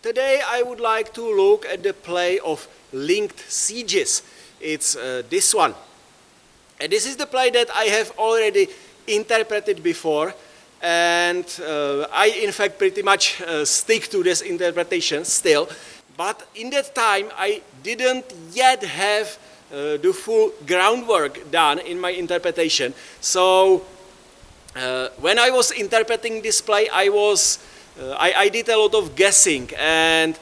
Today I would like to look at the play of linked sieges. It's this one. And this is the play that I have already interpreted before, and I in fact pretty much stick to this interpretation still. But in that time I didn't yet have the full groundwork done in my interpretation. So when I was interpreting this play, I did a lot of guessing, and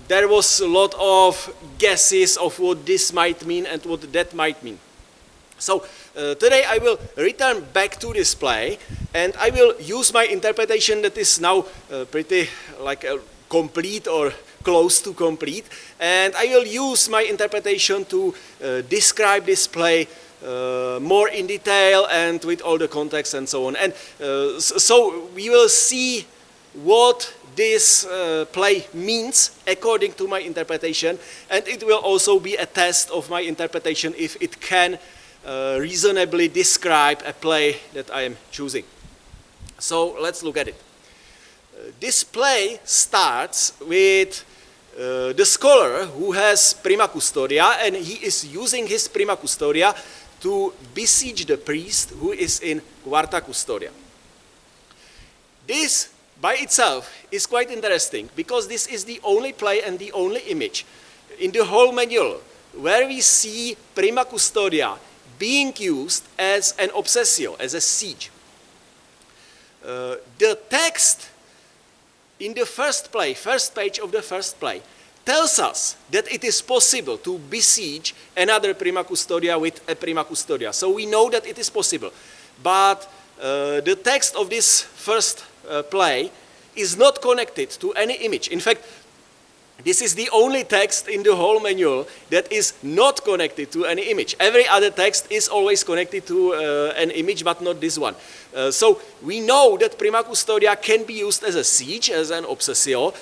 there was a lot of guesses of what this might mean and what that might mean. So today I will return back to this play, and I will use my interpretation that is now pretty complete or close to complete, and I will use my interpretation to describe this play more in detail and with all the context and so on. And so we will see what this play means according to my interpretation, and it will also be a test of my interpretation if it can reasonably describe a play that I am choosing. So let's look at it. This play starts with the scholar who has prima custodia, and he is using his prima custodia to besiege the priest who is in Quarta custodia. This by itself is quite interesting, because this is the only play and the only image in the whole manual where we see prima custodia being used as an obsessio, as a siege. The text in the first page of the first play, tells us that it is possible to besiege another prima custodia with a prima custodia. So we know that it is possible. But the text of this first play is not connected to any image. In fact, this is the only text in the whole manual that is not connected to any image. Every other text is always connected to an image, but not this one. So we know that prima custodia can be used as a siege, as an obsessio,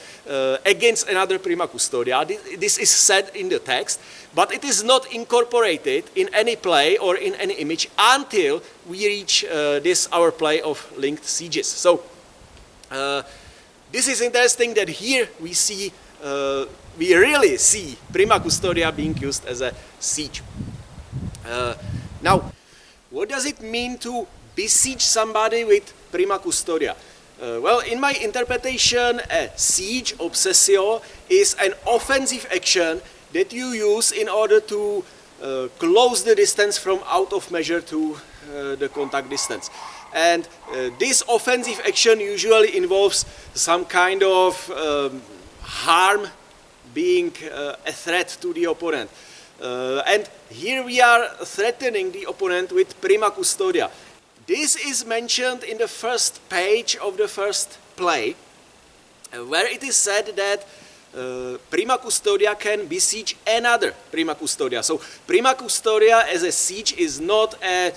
against another prima custodia. This is said in the text, but it is not incorporated in any play or in any image until we reach this our play of linked sieges. So this is interesting that here we really see prima custodia being used as a siege. Now, what does it mean to besiege somebody with prima custodia? Well, in my interpretation, a siege, obsessio, is an offensive action that you use in order to close the distance from out of measure to the contact distance. And this offensive action usually involves some kind of harm, being a threat to the opponent. And here we are threatening the opponent with prima custodia. This is mentioned in the first page of the first play, where it is said that prima custodia can besiege another prima custodia. So prima custodia as a siege is not a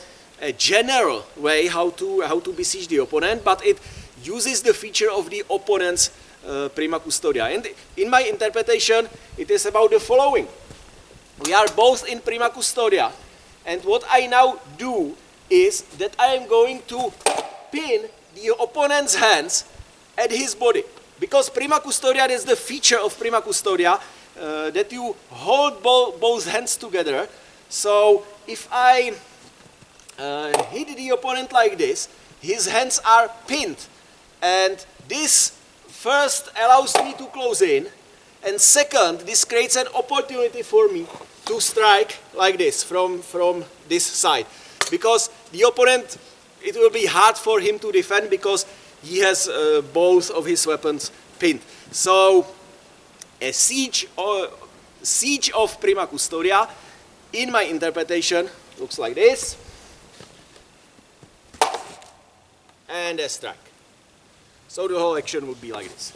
general way how to besiege the opponent, but it uses the feature of the opponent's prima custodia. And in my interpretation, it is about the following. We are both in prima custodia, and what I now do is that I am going to pin the opponent's hands at his body. Because prima custodia is the feature of prima custodia, that you hold both hands together. So if I hit the opponent like this, his hands are pinned, and this first allows me to close in, and second, this creates an opportunity for me to strike like this from this side. Because the opponent, it will be hard for him to defend because he has both of his weapons pinned. So a siege of prima custodia, in my interpretation, looks like this, and a strike. So the whole action would be like this.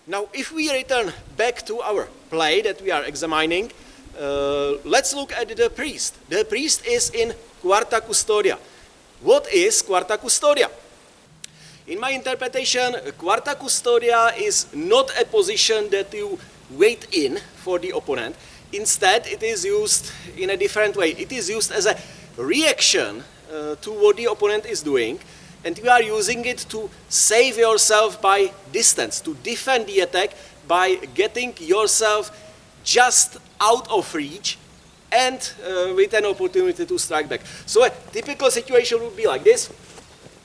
Now, if we return back to our play that we are examining, let's look at the priest. The priest is in Quarta custodia. What is Quarta custodia? In my interpretation, Quarta custodia is not a position that you wait in for the opponent. Instead, it is used in a different way. It is used as a reaction to what the opponent is doing. and you are using it to save yourself by distance, to defend the attack by getting yourself just out of reach and with an opportunity to strike back. So a typical situation would be like this.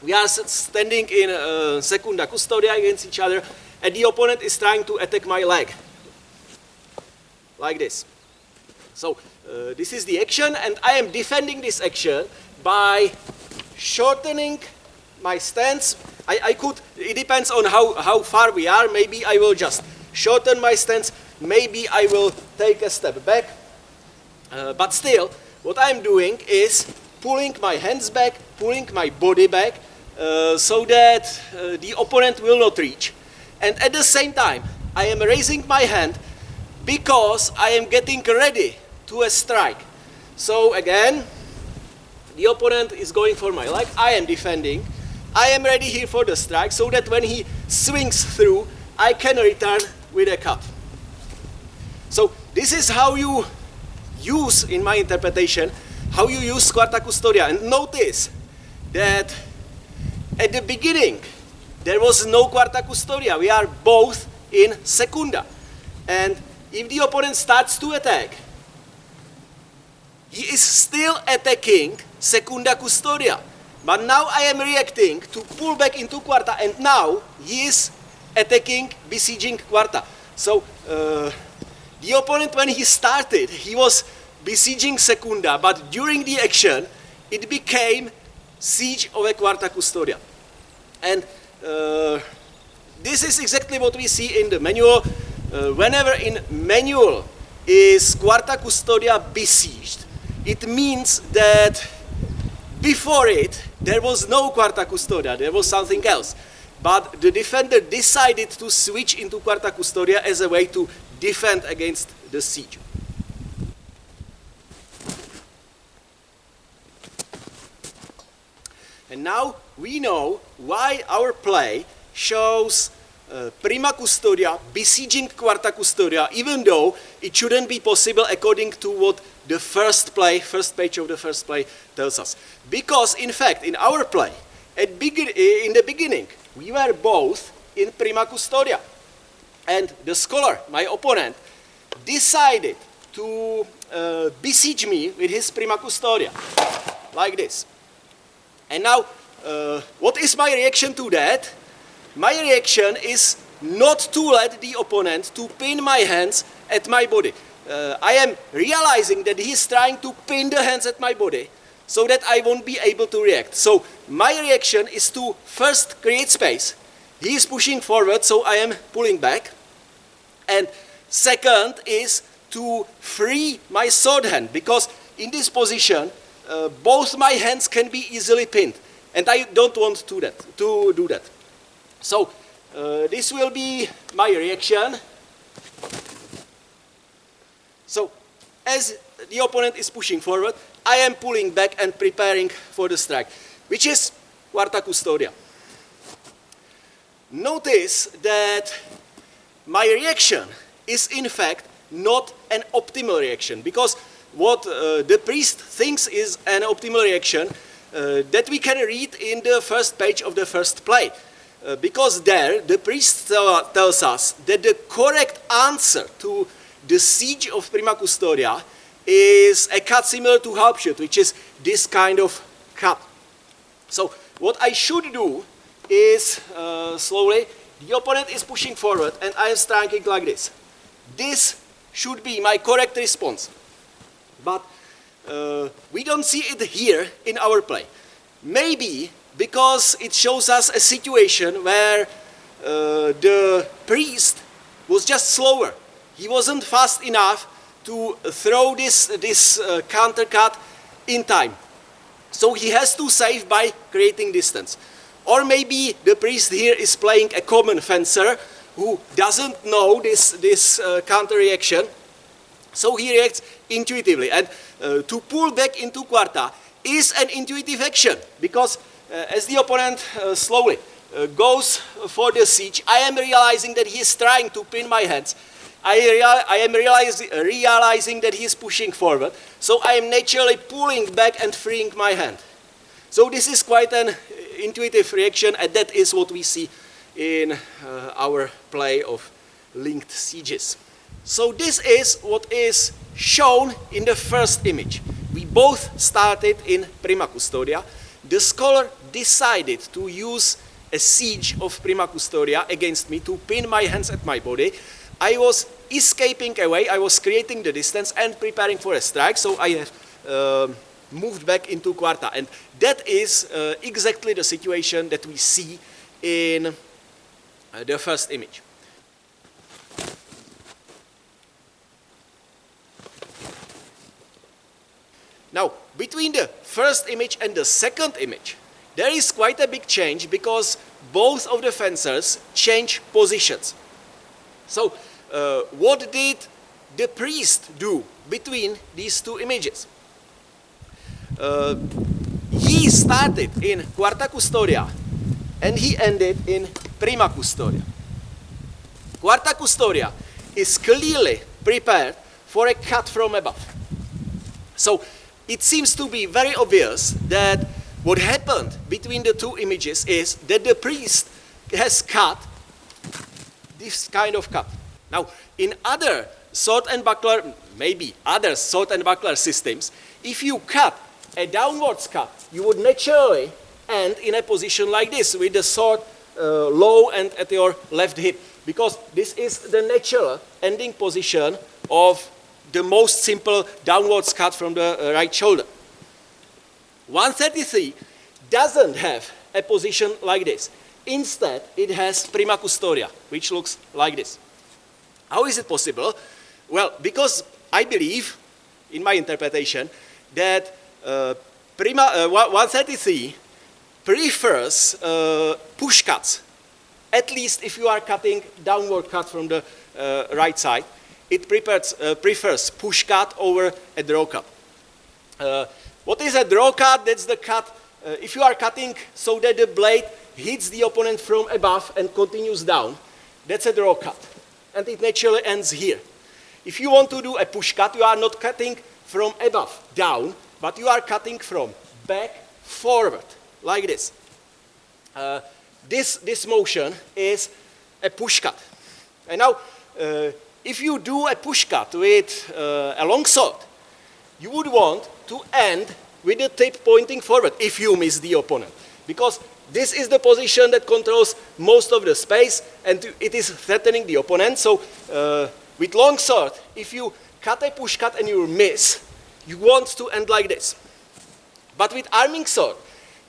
We are standing in secunda custodia against each other, and the opponent is trying to attack my leg. Like this. So this is the action, and I am defending this action by shortening my stance. I could, it depends on how far we are. Maybe I will just shorten my stance. Maybe I will take a step back. But still, what I'm doing is pulling my hands back, pulling my body back, so that the opponent will not reach. And at the same time, I am raising my hand because I am getting ready to a strike. So again, the opponent is going for my leg, I am defending, I am ready here for the strike, so that when he swings through, I can return with a cut. So this is how you use, in my interpretation, how you use Quarta custodia. And notice that at the beginning, there was no Quarta custodia. We are both in secunda. And if the opponent starts to attack, he is still attacking secunda custodia. But now I am reacting to pull back into Quarta, and now he is attacking, besieging Quarta. So the opponent, when he started, he was besieging secunda, but during the action, it became siege of a Quarta custodia. And this is exactly what we see in the manual. Whenever in manual is Quarta custodia besieged, it means that before it, there was no Quarta custodia, there was something else. But the defender decided to switch into Quarta custodia as a way to defend against the siege. And now we know why our play shows Prima custodia besieging Quarta custodia, even though it shouldn't be possible according to what the first page of the first play tells us. Because in fact, in our play, in the beginning, we were both in Prima custodia. And the scholar, my opponent, decided to besiege me with his Prima custodia, like this. And now, what is my reaction to that? My reaction is not to let the opponent to pin my hands at my body. I am realizing that he is trying to pin the hands at my body so that I won't be able to react. So my reaction is to first create space. He is pushing forward, so I am pulling back. And second is to free my sword hand, because in this position, both my hands can be easily pinned, and I don't want to do that. So this will be my reaction. So as the opponent is pushing forward, I am pulling back and preparing for the strike, which is Quarta custodia. Notice that my reaction is in fact not an optimal reaction, because what the priest thinks is an optimal reaction that we can read in the first page of the first play. Because there, the priest tells us that the correct answer to the siege of Prima custodia is a cut similar to half shoot, which is this kind of cut. So what I should do is slowly, the opponent is pushing forward and I am striking like this. This should be my correct response. But we don't see it here in our play. Maybe because it shows us a situation where the priest was just slower. He wasn't fast enough to throw this counter cut in time. So he has to save by creating distance. Or maybe the priest here is playing a common fencer who doesn't know this counter reaction. So he reacts intuitively. And to pull back into Quarta is an intuitive action, because as the opponent slowly goes for the siege, I am realizing that he is trying to pin my hands. I am realizing that he is pushing forward, so I am naturally pulling back and freeing my hand. So this is quite an intuitive reaction, and that is what we see in our play of linked sieges. So this is what is shown in the first image. We both started in Prima Custodia. The scholar decided to use a siege of Prima Custodia against me to pin my hands at my body. I was escaping away, I was creating the distance and preparing for a strike, so I have moved back into Quarta. And that is exactly the situation that we see in the first image. Now, between the first image and the second image, there is quite a big change because both of the fencers change positions. So, what did the priest do between these two images? He started in Quarta Custodia and he ended in Prima Custodia. Quarta Custodia is clearly prepared for a cut from above. So, it seems to be very obvious that what happened between the two images is that the priest has cut this kind of cut. Now, in other sword and buckler, maybe other sword and buckler systems, if you cut a downwards cut, you would naturally end in a position like this, with the sword low and at your left hip, because this is the natural ending position of the most simple downwards cut from the right shoulder. 133 doesn't have a position like this. Instead, it has Prima Custodia, which looks like this. How is it possible? Well, because I believe, in my interpretation, that 133 prefers push cuts, at least if you are cutting downward cut from the right side. It prefers push cut over a draw cut. What is a draw cut? That's the cut, if you are cutting so that the blade hits the opponent from above and continues down, that's a draw cut. And it naturally ends here. If you want to do a push cut, you are not cutting from above down, but you are cutting from back forward, like this. This motion is a push cut. And now, if you do a push cut with a long sword, you would want to end with the tip pointing forward if you miss the opponent. Because this is the position that controls most of the space and it is threatening the opponent. So with long sword, if you cut a push cut and you miss, you want to end like this. But with arming sword,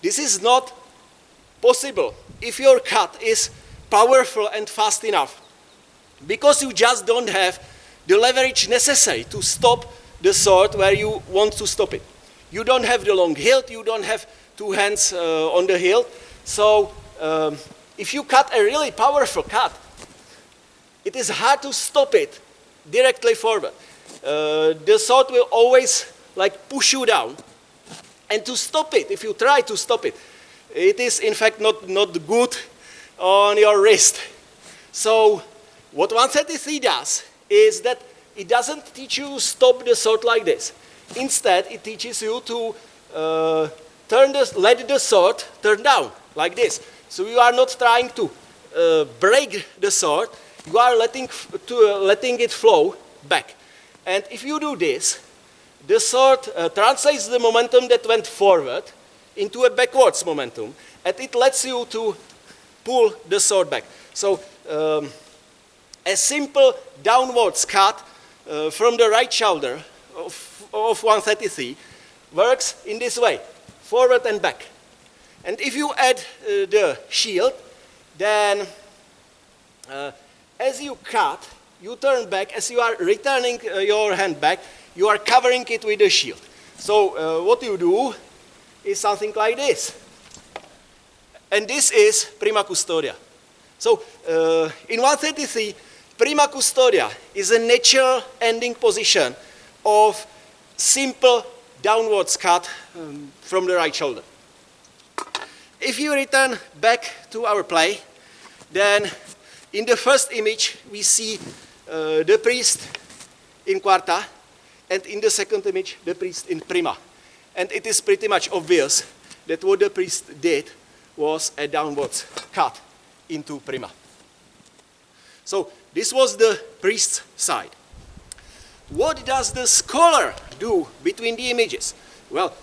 this is not possible if your cut is powerful and fast enough. Because you just don't have the leverage necessary to stop the sword where you want to stop it. You don't have the long hilt, you don't have two hands on the hilt. So if you cut a really powerful cut, it is hard to stop it directly forward. The sword will always like push you down. And to stop it, if you try to stop it, it is in fact not good on your wrist. So what 133 does is that it doesn't teach you to stop the sword like this. Instead, it teaches you to let the sword turn down, like this. So you are not trying to break the sword, you are letting it flow back. And if you do this, the sword translates the momentum that went forward into a backwards momentum, and it lets you to pull the sword back. So a simple downwards cut from the right shoulder of 133 works in this way, forward and back. And if you add the shield, then as you cut, you turn back. As you are returning your hand back, you are covering it with the shield. So what you do is something like this. And this is Prima Custodia. So in 133, Prima Custodia is a natural ending position of simple downwards cut from the right shoulder. If you return back to our play, then in the first image we see the priest in Quarta, and in the second image the priest in Prima. And it is pretty much obvious that what the priest did was a downwards cut into Prima. So this was the priest's side. What does the scholar do between the images? Well,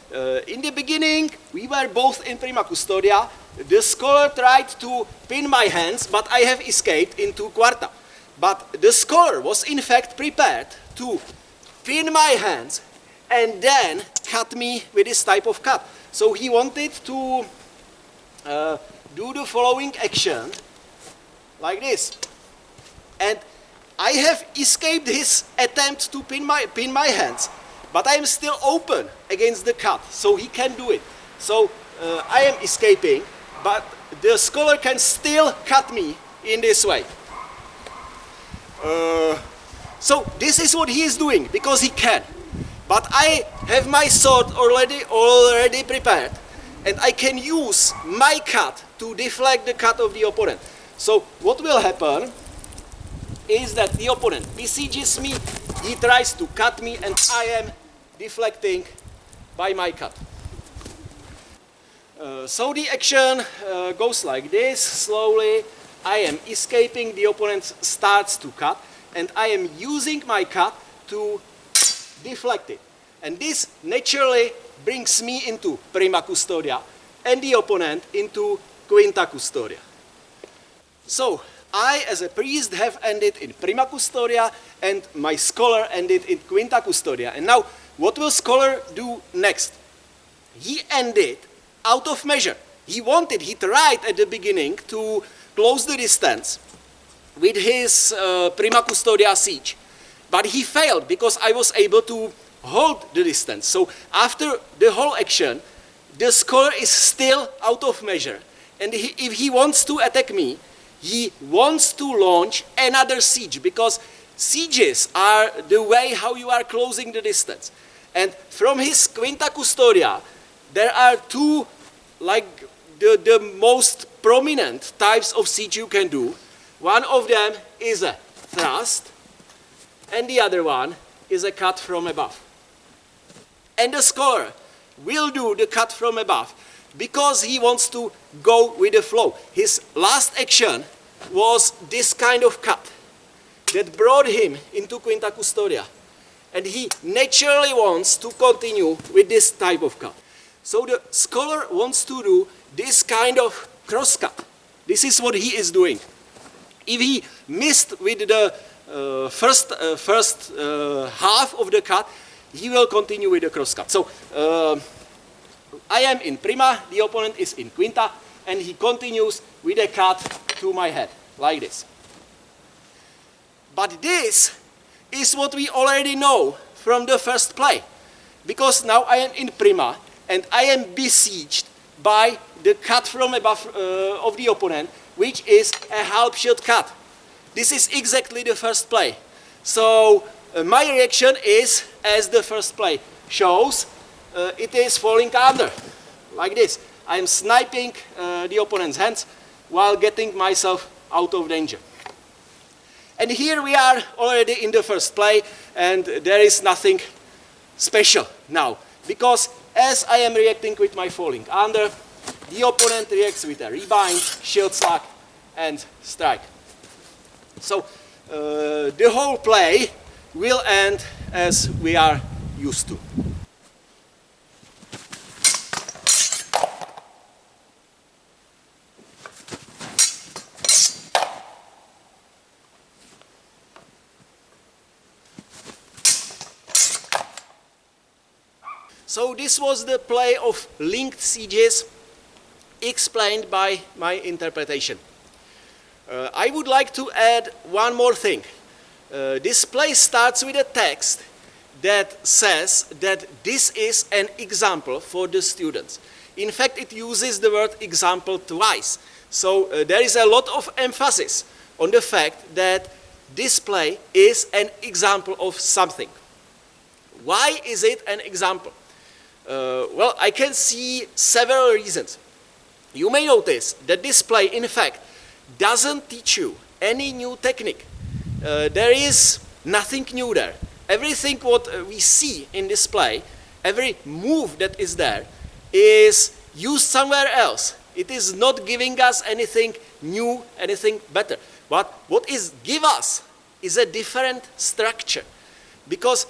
in the beginning, we were both in Prima Custodia. The scholar tried to pin my hands, but I have escaped into Quarta. But the scholar was in fact prepared to pin my hands and then cut me with this type of cut. So he wanted to do the following action, like this. And I have escaped his attempt to pin my hands, but I am still open against the cut, so he can do it. So I am escaping, but the scholar can still cut me in this way. So this is what he is doing, because he can. But I have my sword already prepared, and I can use my cut to deflect the cut of the opponent. So what will happen is that the opponent besieges me, he tries to cut me, and I am deflecting by my cut. So the action goes like this, slowly. I am escaping, the opponent starts to cut, and I am using my cut to deflect it. And this naturally brings me into Prima Custodia and the opponent into Quinta Custodia. So I, as a priest, have ended in Prima Custodia, and my scholar ended in Quinta Custodia. And now, what will scholar do next? He ended out of measure. He tried at the beginning to close the distance with his Prima Custodia siege. But he failed because I was able to hold the distance. So after the whole action, the scholar is still out of measure. And if he wants to attack me, he wants to launch another siege, because sieges are the way how you are closing the distance. And from his Quinta Custodia, there are two, like the most prominent types of siege you can do. One of them is a thrust, and the other one is a cut from above. And the scholar will do the cut from above because he wants to go with the flow. His last action was this kind of cut that brought him into Quinta Custodia. And he naturally wants to continue with this type of cut. So the scholar wants to do this kind of cross cut. This is what he is doing. If he missed with the first half of the cut, he will continue with the cross cut. So I am in Prima, the opponent is in Quinta, and he continues with a cut to my head, like this. But this is what we already know from the first play, because now I am in Prima, and I am besieged by the cut from above of the opponent, which is a half shield cut. This is exactly the first play. So my reaction is, as the first play shows, it is falling under, like this. I am sniping the opponent's hands while getting myself out of danger. And here we are already in the first play, and there is nothing special now, because as I am reacting with my falling under, the opponent reacts with a rebind, shield slug, and strike. So the whole play will end as we are used to. So this was the play of linked sieges explained by my interpretation. I would like to add one more thing. This play starts with a text that says that this is an example for the students. In fact, it uses the word example twice. So there is a lot of emphasis on the fact that this play is an example of something. Why is it an example? Well, I can see several reasons. You may notice that this play, in fact, doesn't teach you any new technique. There is nothing new there. Everything what we see in this play, every move that is there, is used somewhere else It is not giving us anything new, anything better. But what is give us is a different structure. Because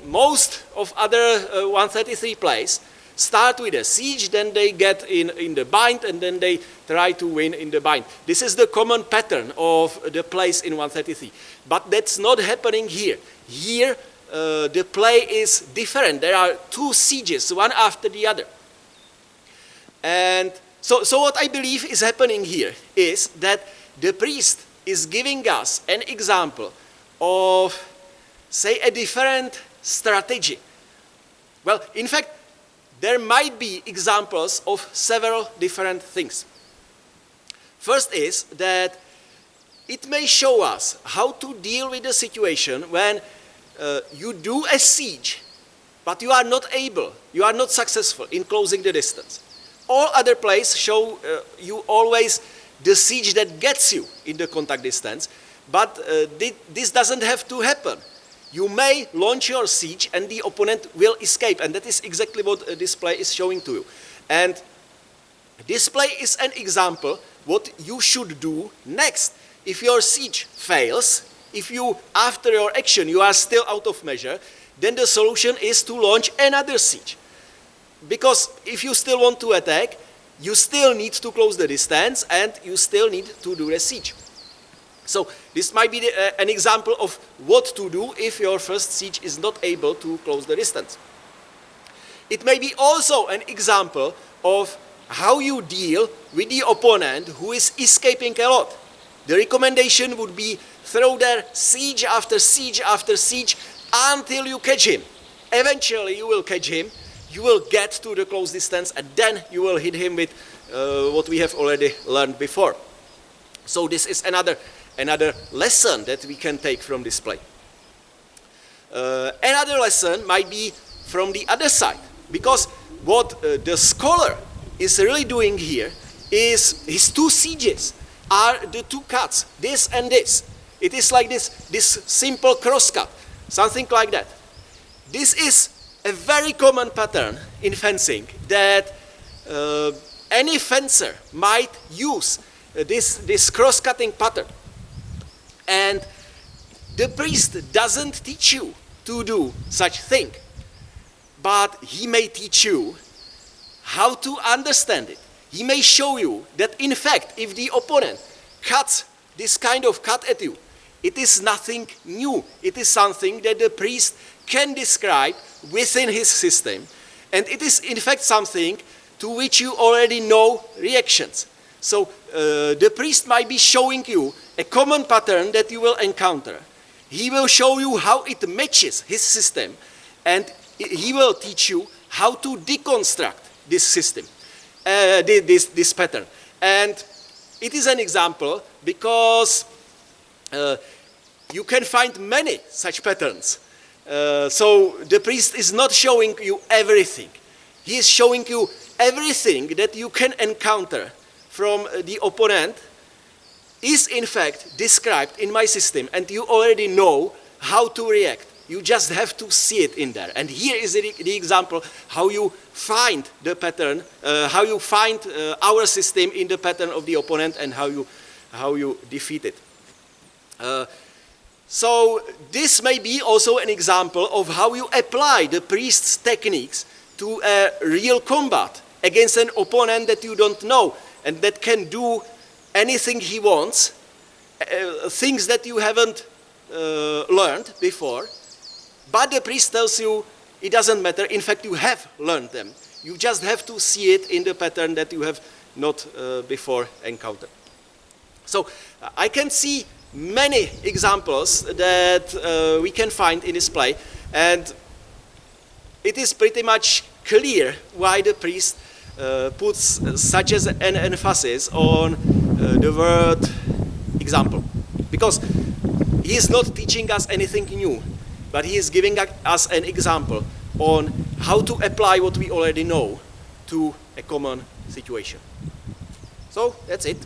most of other 133 plays start with a siege, then they get in the bind, and then they try to win in the bind. This is the common pattern of the plays in 133. But that's not happening here. Here, the play is different. There are two sieges, one after the other. And so what I believe is happening here is that the priest is giving us an example of, say, a different strategy. Well, in fact, there might be examples of several different things. First is that it may show us how to deal with the situation when you do a siege, but you are not able, you are not successful in closing the distance. All other plays show you always the siege that gets you in the contact distance, but this doesn't have to happen. You may launch your siege and the opponent will escape, and that is exactly what this play is showing to you. And this play is an example what you should do next. If your siege fails, if you, after your action, you are still out of measure, then the solution is to launch another siege. Because if you still want to attack, you still need to close the distance and you still need to do a siege. So this might be an example of what to do if your first siege is not able to close the distance. It may be also an example of how you deal with the opponent who is escaping a lot. The recommendation would be throw there siege after siege after siege until you catch him. Eventually you will catch him, you will get to the close distance, and then you will hit him with what we have already learned before. So this is another lesson that we can take from this play. Another lesson might be from the other side, because what the scholar is really doing here is his two sieges are the two cuts, this and this. It is like this simple cross cut, something like that. This is a very common pattern in fencing that any fencer might use this cross-cutting pattern. And the priest doesn't teach you to do such thing, but he may teach you how to understand it. He may show you that, in fact, if the opponent cuts this kind of cut at you, it is nothing new. It is something that the priest can describe within his system. And it is, in fact, something to which you already know reactions. So the priest might be showing you a common pattern that you will encounter. He will show you how it matches his system, and he will teach you how to deconstruct this system, this pattern. And it is an example because you can find many such patterns. So the priest is not showing you everything. He is showing you everything that you can encounter from the opponent is in fact described in my system, and you already know how to react. You just have to see it in there. And here is the example how you find the pattern, how you find our system in the pattern of the opponent, and how you defeat it. So this may be also an example of how you apply the priest's techniques to a real combat against an opponent that you don't know and that can do anything he wants, things that you haven't learned before. But the priest tells you it doesn't matter. In fact, you have learned them. You just have to see it in the pattern that you have not before encountered. So I can see many examples that we can find in this play, and it is pretty much clear why the priest puts such as an emphasis on the word example. Because he is not teaching us anything new, but he is giving us an example on how to apply what we already know to a common situation. So that's it.